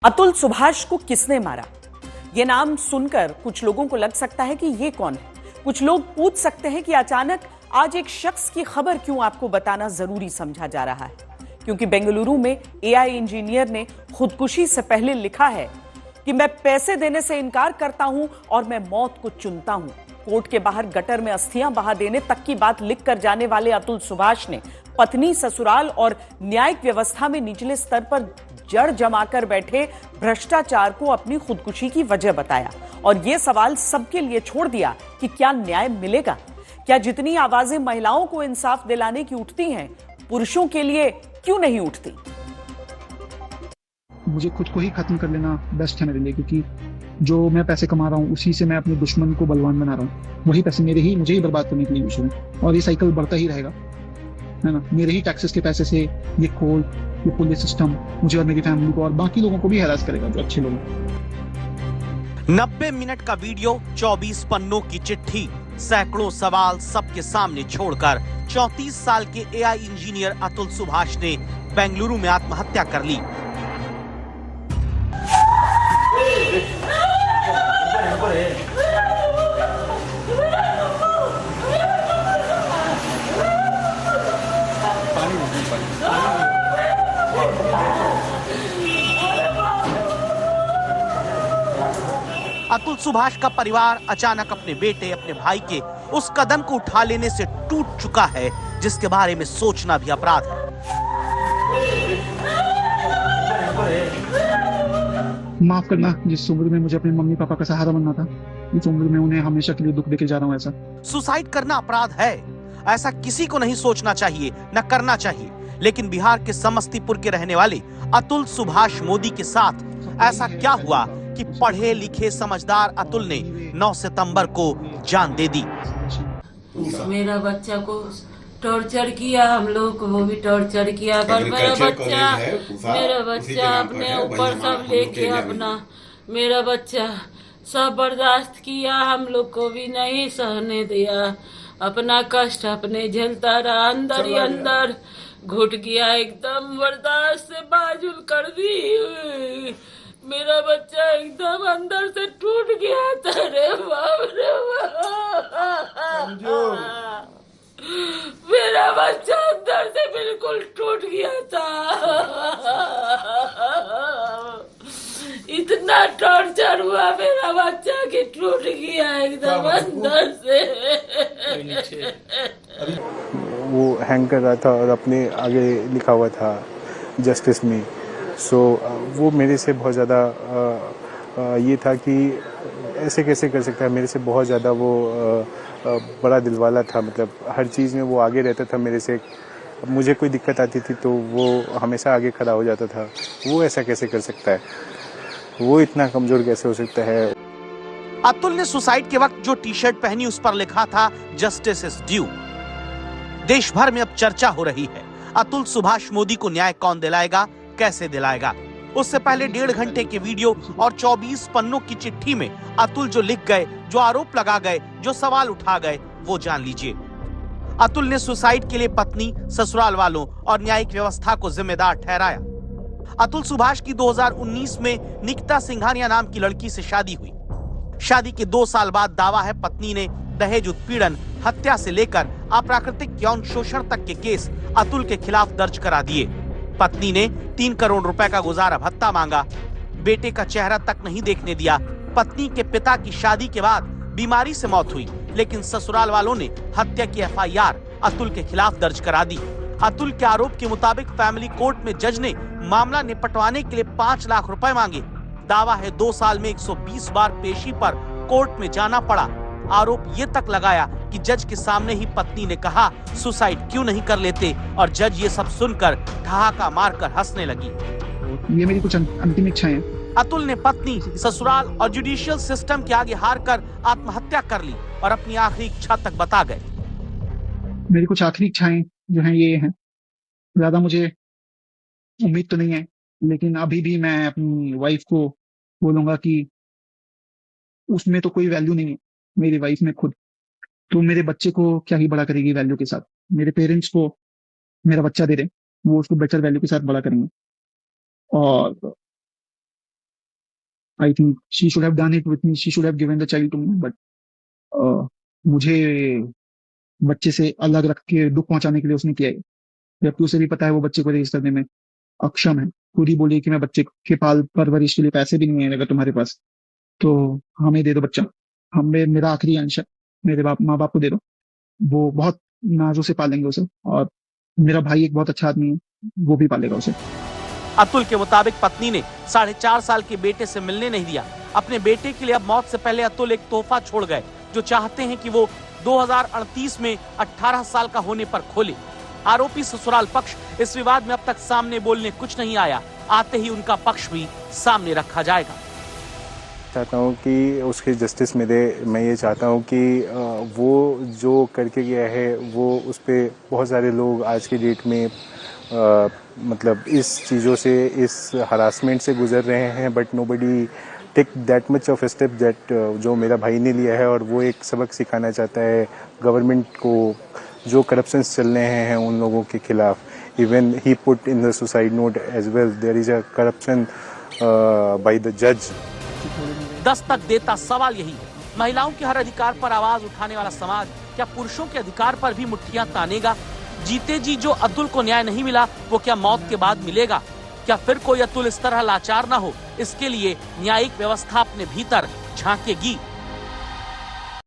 अतुल सुभाष को किसने मारा? ये नाम सुनकर कुछ लोगों को लग सकता है कि ये कौन है। कुछ लोग पूछ सकते हैं कि अचानक आज एक शख्स की खबर क्यों आपको बताना जरूरी समझा जा रहा है, क्योंकि बेंगलुरु में एआई इंजीनियर ने खुदकुशी से पहले लिखा है कि मैं पैसे देने से इनकार करता हूं और मैं मौत को चुनता हूं। कोर्ट के बाहर गटर में अस्थियां बहा देने तक की बात लिखकर जाने वाले अतुल सुभाष ने पत्नी, ससुराल और न्यायिक व्यवस्था में निचले स्तर पर जड़ जमाकर बैठे भ्रष्टाचार को अपनी खुदकुशी की वजह बताया और यह सवाल सबके लिए छोड़ दिया कि क्या न्याय मिलेगा? क्या जितनी आवाजें महिलाओं को इंसाफ दिलाने की उठती हैं, पुरुषों के लिए क्यों नहीं उठती? मुझे खुद को ही खत्म कर लेना बेस्ट है मेरे लिए, क्योंकि जो मैं पैसे कमा रहा हूँ उसी से मैं अपने दुश्मन को बलवान बना रहा हूँ। वही पैसे मुझे ही बर्बाद करने के लिए यूज हुए और ये साइकिल बढ़ता ही रहेगा, है ना। मेरे ही टैक्सेस के पैसे से ये पुलिस सिस्टम मुझे और मेरी फैमिली को और बाकी लोगों को भी हैरास करेगा, जो अच्छे लोग हैं। 90 मिनट का वीडियो, 24 पन्नों की चिट्ठी, सैकड़ों सवाल सबके सामने छोड़कर 34 साल के एआई इंजीनियर अतुल सुभाष ने बेंगलुरु में आत्महत्या कर ली। अतुल सुभाष का परिवार अचानक अपने बेटे, अपने भाई के उस कदम को उठा लेने से टूट चुका है जिसके बारे में सोचना भी अपराध है। माफ करना, जिस उम्र में मुझे अपने मम्मी पापा का सहारा बनना था, इस उम्र में उन्हें हमेशा के लिए दुख देके जा रहा हूँ। ऐसा सुसाइड करना अपराध है, ऐसा किसी को नहीं सोचना चाहिए, न करना चाहिए। लेकिन बिहार के समस्तीपुर के रहने वाले अतुल सुभाष मोदी के साथ ऐसा क्या हुआ कि पढ़े लिखे समझदार अतुल ने 9 सितंबर को जान दे दी। मेरा बच्चा को टॉर्चर किया, हम लोग को वो भी टॉर्चर किया, पर मेरा बच्चा अपने ऊपर सब लेके अपना मेरा बच्चा सब बर्दाश्त किया, हम लोग को भी नहीं सहने दिया। अपना कष्ट अपने झेलता रहा, अंदर ही अंदर घुट गया, एकदम बर्दाश्त से बाजुल कर दी। मेरा बच्चा एकदम अंदर से टूट गया था रे बाप रे बाप। मेरा बच्चा अंदर से बिल्कुल टूट गया था। इतना टॉर्चर हुआ मेरा बच्चा कि टूट गया एकदम अंदर से। वो हैंग कर रहा था और अपने आगे लिखा हुआ था जस्टिस मी। सो वो मेरे से बहुत ज़्यादा ये था कि ऐसे कैसे कर सकता है। मेरे से बहुत ज़्यादा वो बड़ा दिल वाला था, मतलब हर चीज़ में वो आगे रहता था मेरे से। मुझे कोई दिक्कत आती थी तो वो हमेशा आगे खड़ा हो जाता था। वो ऐसा कैसे कर सकता है? वो इतना कमज़ोर कैसे हो सकता है? अतुल ने सुसाइड के वक्त जो टी शर्ट पहनी उस पर लिखा था जस्टिस इज ड्यू। देश भर में अब चर्चा हो रही है, अतुल सुभाष मोदी को न्याय कौन दिलाएगा, कैसे दिलाएगा। उससे पहले 1.5 घंटे के वीडियो और 24 पन्नों की चिट्ठी में अतुल जो लिख गए, जो आरोप लगा गए, जो सवाल उठा गए, वो जान लीजिए। अतुल ने सुसाइड के लिए पत्नी, ससुराल वालों और न्यायिक व्यवस्था को जिम्मेदार ठहराया। अतुल सुभाष की 2019 में निकिता सिंघानिया नाम की लड़की से शादी हुई। शादी के 2 साल बाद दावा है पत्नी ने दहेज उत्पीड़न, हत्या से लेकर अप्राकृतिक यौन शोषण तक के केस अतुल के खिलाफ दर्ज करा दिए। पत्नी ने 3 करोड़ रुपए का गुजारा भत्ता मांगा, बेटे का चेहरा तक नहीं देखने दिया। पत्नी के पिता की शादी के बाद बीमारी से मौत हुई, लेकिन ससुराल वालों ने हत्या की एफआईआर अतुल के खिलाफ दर्ज करा दी। अतुल के आरोप के मुताबिक फैमिली कोर्ट में जज ने मामला निपटवाने के लिए 5 लाख रुपए मांगे। दावा है 2 साल में 120 बार पेशी पर कोर्ट में जाना पड़ा। आरोप ये तक लगाया कि जज के सामने ही पत्नी ने कहा सुसाइड क्यों नहीं कर लेते, और जज ये सब सुनकर ठहाका मारकर हंसने लगी। ये मेरी कुछ अंतिम इच्छाएं हैं। अतुल ने पत्नी, ससुराल और जुडिशियल सिस्टम के आगे हार कर आत्महत्या कर ली और अपनी आखिरी इच्छा तक बता गए। मेरी कुछ आखिरी इच्छाएं जो हैं ये हैं, ज्यादा मुझे उम्मीद तो नहीं है, लेकिन अभी भी मैं अपनी वाइफ को बोलूंगा कि उसमें तो कोई वैल्यू नहीं है, मेरी वाइफ में खुद। तो मेरे बच्चे को क्या ही बड़ा करेगी वैल्यू के साथ। मेरे पेरेंट्स को मेरा बच्चा दे रहे, वो उसको बेटर वैल्यू के साथ बड़ा करेंगे। और I think she should have done it with me, she should have given the child to me, but मुझे बच्चे से अलग रख के दुख पहुंचाने के लिए उसने किया है, जबकि उसे भी पता है वो बच्चे को रेज करने में अक्षम है। खुद ही बोली कि मैं बच्चे के पाल परवरिश के लिए पैसे भी नहीं है अगर तुम्हारे पास, तो हमें दे दो बच्चा, हमें, मेरा आखिरी अंश है, मेरे माँ बाप को दे दो, वो बहुत नाजों से पालेंगे उसे, और मेरा भाई एक बहुत अच्छा आदमी है, वो भी पालेगा उसे। अतुल के मुताबिक पत्नी ने 4.5 साल के बेटे से मिलने नहीं दिया। अपने बेटे के लिए अब मौत से पहले अतुल एक तोहफा छोड़ गए, जो चाहते हैं कि वो 2038 में 18 साल का होने पर खोले। आरोपी ससुराल पक्ष इस विवाद में अब तक सामने बोलने कुछ नहीं आया, आते ही उनका पक्ष भी सामने रखा जाएगा। चाहता हूँ कि उसकी जस्टिस मिले। मैं ये चाहता हूँ कि वो जो करके गया है वो उस पर बहुत सारे लोग आज की डेट में मतलब इस चीज़ों से, इस हरासमेंट से गुजर रहे हैं, but nobody take that much of step that जो मेरा भाई ने लिया है, और वो एक सबक सिखाना चाहता है गवर्नमेंट को जो करप्शंस चल रहे हैं उन लोगों के खिलाफ। Even he put in the suicide note as well, there is a corruption by the जज। दस्तक देता सवाल यही है, महिलाओं के हर अधिकार पर आवाज उठाने वाला समाज क्या पुरुषों के अधिकार पर भी मुट्ठियां तानेगा? जीते जी जो अतुल को न्याय नहीं मिला, वो क्या मौत के बाद मिलेगा? क्या फिर कोई अतुल इस तरह लाचार ना हो? इसके लिए न्यायिक व्यवस्था अपने भीतर झांकेगी।